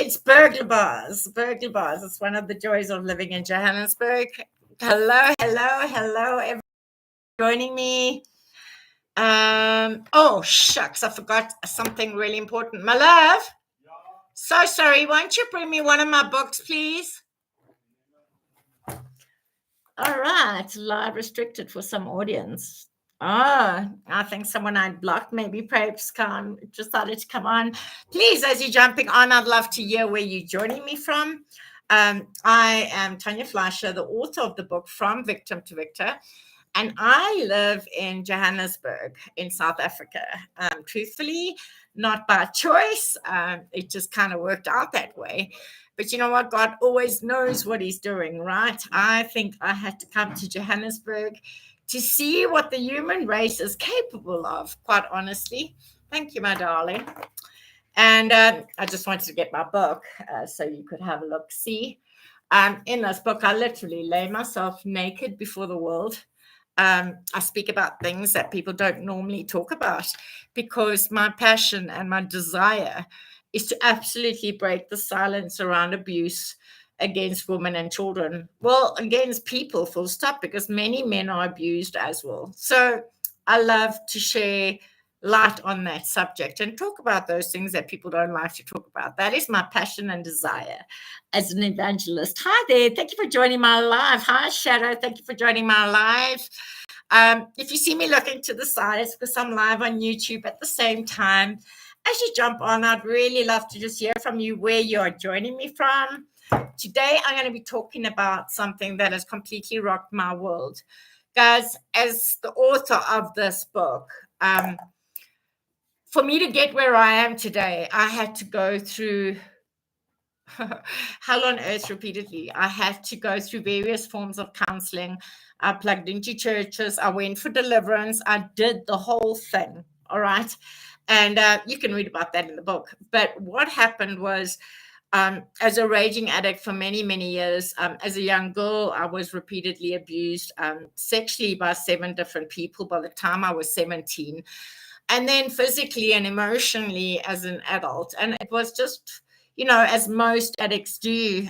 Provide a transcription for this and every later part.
It's burglar bars. Burglar bars. It's one of the joys of living in Johannesburg. Hello, hello, hello, everyone joining me. Oh, shucks, I forgot something really important. My love, so sorry. Won't you bring me one of my books, please? All right, live restricted for some audience. Oh, I think someone I blocked maybe perhaps decided to come on. Please, as you're jumping on, I'd love to hear where you're joining me from. I am Tanya Fleischer, the author of the book From Victim to Victor, and I live in Johannesburg in South Africa. Truthfully, not by choice. It just kind of worked out that way. But you know what? God always knows what he's doing, right? I think I had to come to Johannesburg to see what the human race is capable of, quite honestly. Thank you, my darling. And I just wanted to get my book so you could have a look. See, in this book, I literally lay myself naked before the world. I speak about things that people don't normally talk about because my passion and my desire is to absolutely break the silence around abuse against women and children. Well, against people, full stop, because many men are abused as well. So I love to share light on that subject and talk about those things that people don't like to talk about. That is my passion and desire as an evangelist. Hi there. Thank you for joining my live. Hi, Shadow. Thank you for joining my live. If you see me looking to the side, it's because I'm live on YouTube at the same time. As you jump on, I'd really love to just hear from you where you're joining me from. Today, I'm going to be talking about something that has completely rocked my world. Guys, as the author of this book, for me to get where I am today, I had to go through hell on earth repeatedly. I had to go through various forms of counseling. I plugged into churches. I went for deliverance. I did the whole thing. All right. And you can read about that in the book. But what happened was, as a raging addict for many, many years, as a young girl, I was repeatedly abused sexually by 7 different people by the time I was 17. And then physically and emotionally as an adult. And it was just, as most addicts do,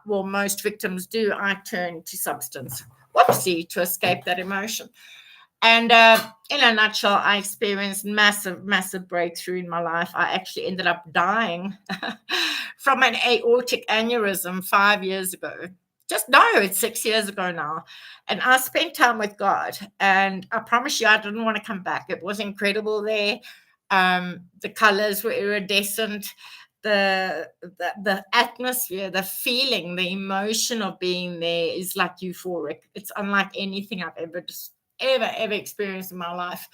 most victims do, I turned to substance, to escape that emotion. And in a nutshell, I experienced massive, massive breakthrough in my life. I actually ended up dying from an aortic aneurysm 5 years ago. It's 6 years ago now. And I spent time with God. And I promise you, I didn't want to come back. It was incredible there. The colors were iridescent. The atmosphere, the feeling, the emotion of being there is like euphoric. It's unlike anything I've ever experienced in my life.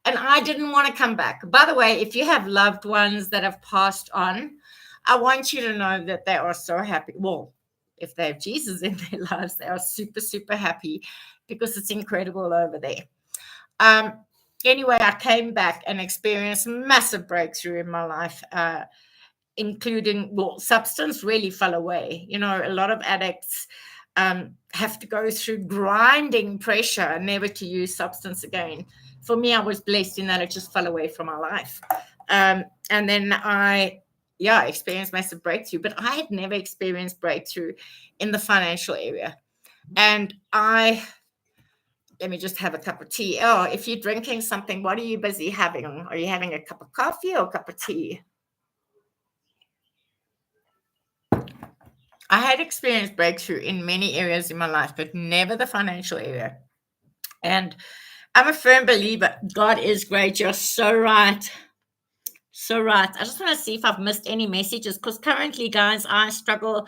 And I didn't want to come back. By the way, if you have loved ones that have passed on, I want you to know that they are so happy. Well, if they have Jesus in their lives, they are super, super happy because it's incredible over there. Anyway, I came back and experienced massive breakthrough in my life, including, substance really fell away. A lot of addicts have to go through grinding pressure never to use substance again. For me, I was blessed in that it just fell away from my life. And then I experienced massive breakthrough, but I had never experienced breakthrough in the financial area. And let me just have a cup of tea. Oh, if you're drinking something, what are you busy having? Are you having a cup of coffee or a cup of tea? I had experienced breakthrough in many areas in my life, but never the financial area. And I'm a firm believer. God is great. You're so right. So right. I just want to see if I've missed any messages because currently, guys, I struggle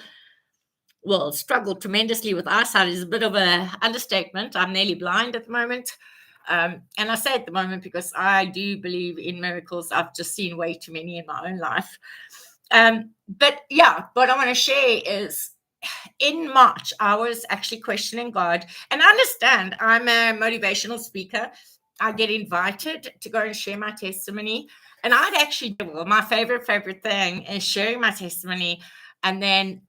tremendously with eyesight. Is a bit of an understatement. I'm nearly blind at the moment. And I say at the moment because I do believe in miracles. I've just seen way too many in my own life. But what I want to share is in March, I was actually questioning God. And I understand I'm a motivational speaker. I get invited to go and share my testimony. And I'd actually, my favorite thing is sharing my testimony and then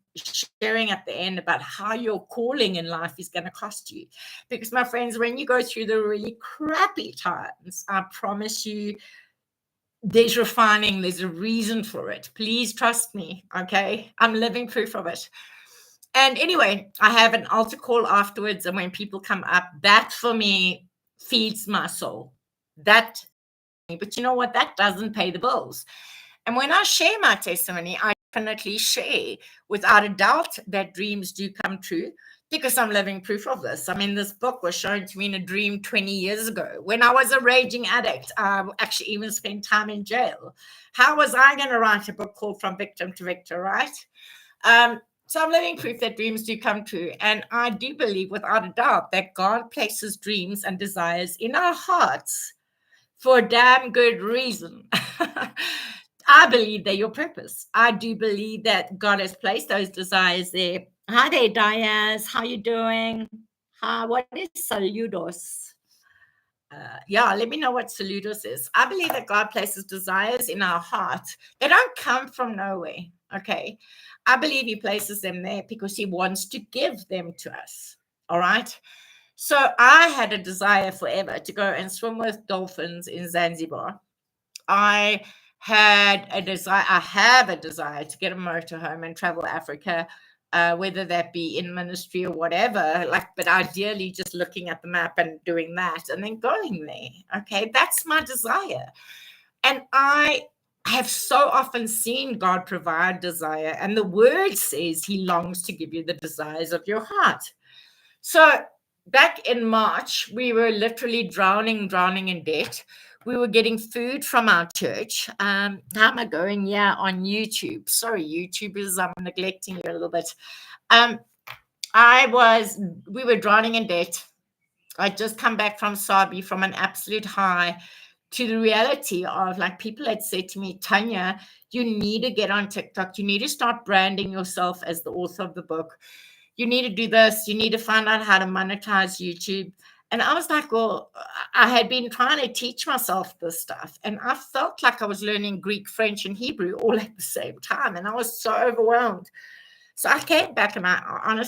sharing at the end about how your calling in life is going to cost you. Because my friends, when you go through the really crappy times, I promise you, there's refining, there's a reason for it. Please trust me, okay? I'm living proof of it. And anyway, I have an altar call afterwards, and when people come up, that for me feeds my soul. That, but you know what? That doesn't pay the bills. And when I share my testimony, I definitely share without a doubt that dreams do come true because I'm living proof of this. I mean, this book was shown to me in a dream 20 years ago when I was a raging addict. I actually even spent time in jail. How was I going to write a book called From Victim to Victor, right? So I'm living proof that dreams do come true. And I do believe without a doubt that God places dreams and desires in our hearts for a damn good reason. I believe they're your purpose. I do believe that God has placed those desires there. Hi there, Diaz. How you doing? Hi, what is saludos? Yeah, let me know what saludos is. I believe that God places desires in our hearts. They don't come from nowhere, okay? I believe he places them there because he wants to give them to us, all right? So I had a desire forever to go and swim with dolphins in Zanzibar. I had a desire, I have a desire to get a motorhome and travel Africa, whether that be in ministry or whatever, like, but ideally just looking at the map and doing that and then going there. Okay, that's my desire. And I have so often seen God provide desire, and the word says he longs to give you the desires of your heart. So back in March, we were literally drowning in debt. We were getting food from our church. How am I going? Yeah, on YouTube. Sorry, YouTubers, I'm neglecting you a little bit. We were drowning in debt. I'd just come back from Sabi from an absolute high to the reality of, like, people had said to me, Tanya, you need to get on TikTok. You need to start branding yourself as the author of the book. You need to do this. You need to find out how to monetize YouTube. And I was like, well, I had been trying to teach myself this stuff. And I felt like I was learning Greek, French, and Hebrew all at the same time. And I was so overwhelmed. So I came back and I honestly